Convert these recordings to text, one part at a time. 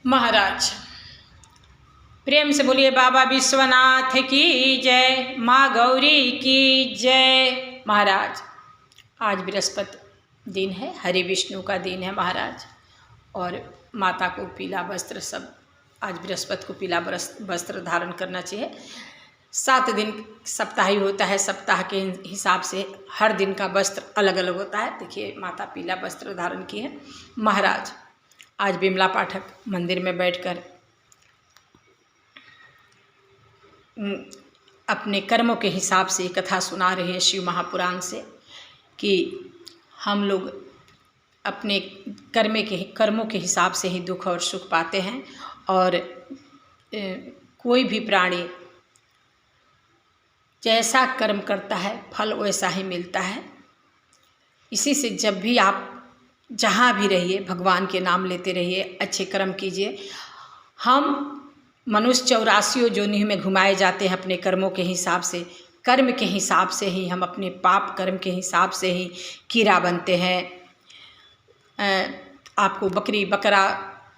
महाराज प्रेम से बोलिए बाबा विश्वनाथ की जय, माँ गौरी की जय। महाराज आज बृहस्पति दिन है, हरि विष्णु का दिन है महाराज। और माता को पीला वस्त्र, सब आज बृहस्पति को पीला वस्त्र धारण करना चाहिए। 7 दिन सप्ताही होता है, सप्ताह के हिसाब से हर दिन का वस्त्र अलग अलग होता है। देखिए माता पीला वस्त्र धारण की है। महाराज आज बिमला पाठक मंदिर में बैठकर अपने कर्मों के हिसाब से कथा सुना रहे हैं शिव महापुराण से कि हम लोग अपने कर्मों के हिसाब से ही दुख और सुख पाते हैं। और कोई भी प्राणी जैसा कर्म करता है फल वैसा ही मिलता है। इसी से जब भी आप जहाँ भी रहिए भगवान के नाम लेते रहिए, अच्छे कर्म कीजिए। हम मनुष्य 84 योनि में घुमाए जाते हैं अपने कर्मों के हिसाब से। कर्म के हिसाब से ही हम अपने पाप कर्म के हिसाब से ही कीड़ा बनते हैं। आपको बकरी बकरा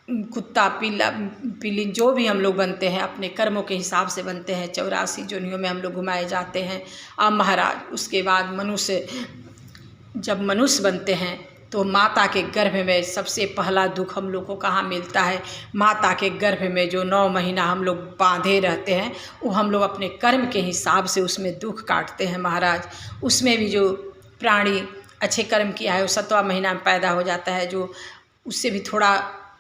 कुत्ता पीली जो भी हम लोग बनते हैं अपने कर्मों के हिसाब से बनते हैं। 84 योनियों में हम लोग घुमाए जाते हैं। अब महाराज उसके बाद जब मनुष्य बनते हैं तो माता के गर्भ में सबसे पहला दुख हम लोग को कहाँ मिलता है? माता के गर्भ में जो 9 महीना हम लोग बांधे रहते हैं वो हम लोग अपने कर्म के हिसाब से उसमें दुख काटते हैं महाराज। उसमें भी जो प्राणी अच्छे कर्म किया है वो 7वां महीना में पैदा हो जाता है, जो उससे भी थोड़ा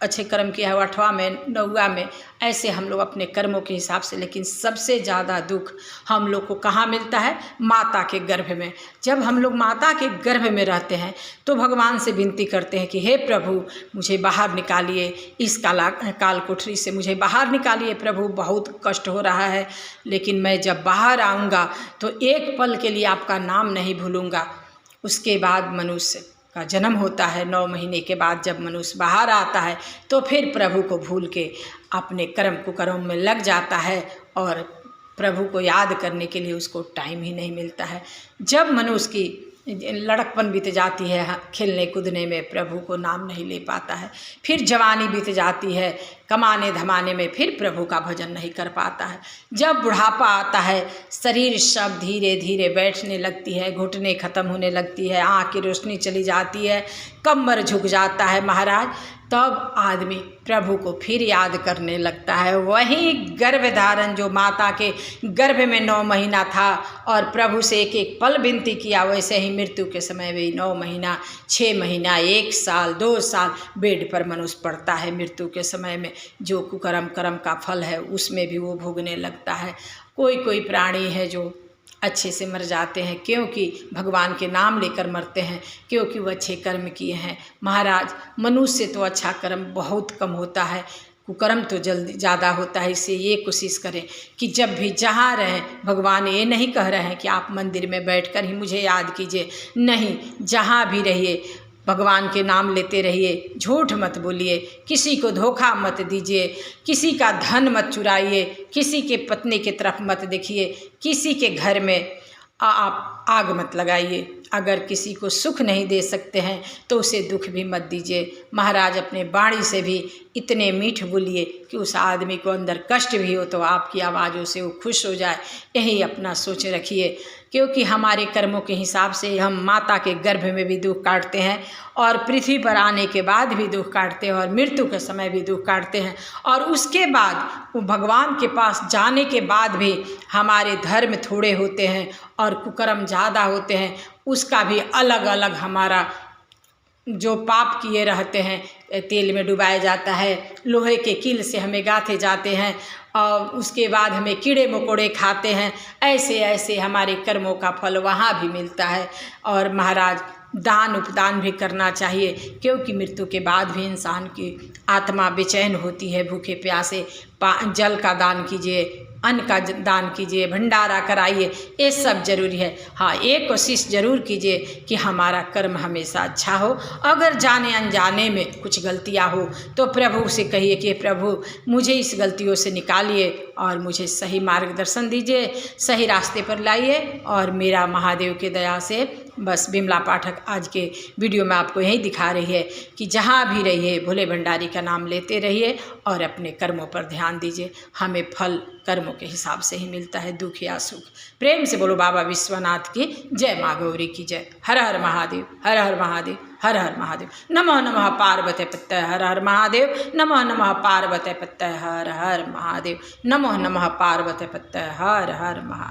अच्छे कर्म किया है 8वां में 9वां में, ऐसे हम लोग अपने कर्मों के हिसाब से। लेकिन सबसे ज़्यादा दुख हम लोग को कहाँ मिलता है? माता के गर्भ में। जब हम लोग माता के गर्भ में रहते हैं तो भगवान से विनती करते हैं कि हे प्रभु मुझे बाहर निकालिए, इस काल कोठरी से मुझे बाहर निकालिए प्रभु, बहुत कष्ट हो रहा है। लेकिन मैं जब बाहर आऊँगा तो एक पल के लिए आपका नाम नहीं भूलूँगा। उसके बाद मनुष्य का जन्म होता है। 9 महीने के बाद जब मनुष्य बाहर आता है तो फिर प्रभु को भूल के अपने कर्म में लग जाता है और प्रभु को याद करने के लिए उसको टाइम ही नहीं मिलता है। जब मनुष्य की लड़कपन बीत जाती है खेलने कूदने में, प्रभु को नाम नहीं ले पाता है। फिर जवानी बीत जाती है कमाने धमाने में, फिर प्रभु का भजन नहीं कर पाता है। जब बुढ़ापा आता है शरीर सब धीरे धीरे बैठने लगती है, घुटने खत्म होने लगती है, आँख की रोशनी चली जाती है, कमर झुक जाता है महाराज, तब आदमी प्रभु को फिर याद करने लगता है। वही गर्भ धारण जो माता के गर्भ में 9 महीना था और प्रभु से एक एक पल विनती किया, वैसे ही मृत्यु के समय भी 9 महीना 6 महीना 1 साल 2 साल बेड पर मनुष्य पड़ता है। मृत्यु के समय में जो कुकर्म कर्म का फल है उसमें भी वो भोगने लगता है। कोई प्राणी है जो अच्छे से मर जाते हैं क्योंकि भगवान के नाम लेकर मरते हैं, क्योंकि वो अच्छे कर्म किए हैं। महाराज मनुष्य तो अच्छा कर्म बहुत कम होता है, कुकर्म तो जल्दी ज़्यादा होता है। इससे ये कोशिश करें कि जब भी जहाँ रहें, भगवान ये नहीं कह रहे हैं कि आप मंदिर में बैठकर ही मुझे याद कीजिए, नहीं, जहाँ भी रहिए भगवान के नाम लेते रहिए, झूठ मत बोलिए, किसी को धोखा मत दीजिए, किसी का धन मत चुराइए, किसी के पत्नी की तरफ मत देखिए, किसी के घर में आप आग मत लगाइए। अगर किसी को सुख नहीं दे सकते हैं तो उसे दुख भी मत दीजिए। महाराज अपने वाणी से भी इतने मीठ बोलिए कि उस आदमी को अंदर कष्ट भी हो तो आपकी आवाज़ों से वो खुश हो जाए। यही अपना सोच रखिए, क्योंकि हमारे कर्मों के हिसाब से हम माता के गर्भ में भी दुख काटते हैं और पृथ्वी पर आने के बाद भी दुख काटते हैं और मृत्यु के समय भी दुख काटते हैं। और उसके बाद वो भगवान के पास जाने के बाद भी हमारे धर्म थोड़े होते हैं और कुकर्म ज़्यादा होते हैं। उसका भी अलग अलग हमारा जो पाप किए रहते हैं तेल में डुबाया जाता है, लोहे के कील से हमें गाथे जाते हैं और उसके बाद हमें कीड़े मकोड़े खाते हैं। ऐसे ऐसे हमारे कर्मों का फल वहाँ भी मिलता है। और महाराज दान उपदान भी करना चाहिए, क्योंकि मृत्यु के बाद भी इंसान की आत्मा बेचैन होती है। भूखे प्यासे जल का दान कीजिए, अन्न का दान कीजिए, भंडारा कराइए, ये सब जरूरी है। हाँ, एक कोशिश जरूर कीजिए कि हमारा कर्म हमेशा अच्छा हो। अगर जाने अनजाने में कुछ गलतियाँ हो तो प्रभु से कहिए कि प्रभु मुझे इस गलतियों से निकालिए और मुझे सही मार्गदर्शन दीजिए, सही रास्ते पर लाइए और मेरा महादेव की दया से बस बिमला पाठक आज के वीडियो में आपको यही दिखा रही है कि जहाँ भी रहिए भोले भंडारी का नाम लेते रहिए और अपने कर्मों पर ध्यान दीजिए। हमें फल कर्मों के हिसाब से ही मिलता है, दुख या सुख। प्रेम से बोलो बाबा विश्वनाथ की जय, माँ गौरी की जय। हर हर महादेव, हर हर महादेव, हर हर महादेव। नमः नमः पार्वती पत्तय हर हर महादेव, नमः नमः पार्वती पत्तय हर हर महादेव, नमः नमः पार्वती पत्तय हर हर महादेव।